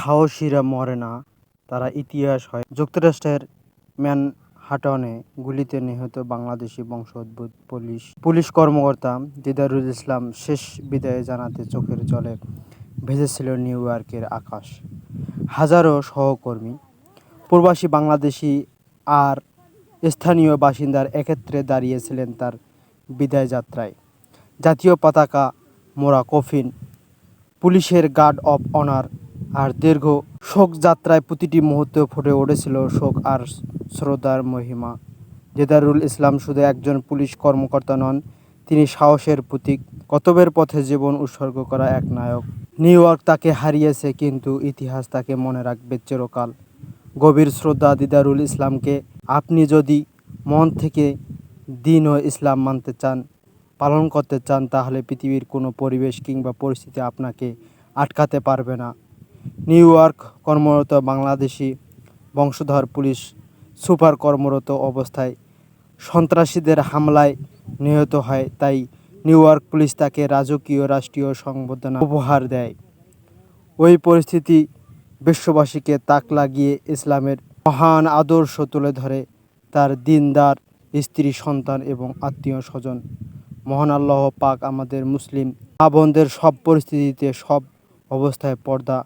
সাহসীরা মরে না, তারা ইতিহাস হয়। যুক্তরাষ্ট্রের ম্যানহাটনে গুলিতে নিহত বাংলাদেশি বংশোদ্ভূত পুলিশ কর্মকর্তা দিদারুল ইসলাম শেষ বিদায় জানাতে চোখের জলে ভেসেছিল নিউ ইয়র্কের আকাশ। হাজারো সহকর্মী, প্রবাসী বাংলাদেশি আর স্থানীয় বাসিন্দার একত্রে দাঁড়িয়েছিলেন তার বিদায় যাত্রায়। জাতীয় পতাকা মোড়া কফিন, পুলিশের গার্ড অব অনার আর দীর্ঘ শোকযাত্রায় প্রতিটি মুহূর্তে ফুটে উঠেছিল শোক আর শ্রদ্ধার মহিমা। দিদারুল ইসলাম শুধু একজন পুলিশ কর্মকর্তা নন, তিনি সাহসের প্রতীক, কর্তব্যের পথে জীবন উৎসর্গ করা এক নায়ক। নিউ ইয়র্ক তাকে হারিয়েছে, কিন্তু ইতিহাস তাকে মনে রাখবে চিরকাল। গভীর শ্রদ্ধা দিদারুল ইসলামকে। আপনি যদি মন থেকে দ্বীন ও ইসলাম মানতে চান, পালন করতে চান, তাহলে পৃথিবীর কোনো পরিবেশ কিংবা পরিস্থিতি আপনাকে আটকাতে পারবে না। নিউ ইয়র্ক কর্মরত বাংলাদেশি বংশধর পুলিশ সুপার কর্মরত অবস্থায় সন্ত্রাসীদের হামলায় নিহত হয়, তাই নিউ ইয়র্ক পুলিশ তাকে রাজকীয় রাষ্ট্রীয় সংবর্ধনা উপহার দেয়। ওই পরিস্থিতি বিশ্ববাসীকে তাক লাগিয়ে ইসলামের মহান আদর্শ তুলে ধরে। তার দিনদার স্ত্রী, সন্তান এবং আত্মীয় স্বজন। মহান আল্লাহ পাক আমাদের মুসলিম মা বোনদের সব পরিস্থিতিতে, সব অবস্থায় পর্দা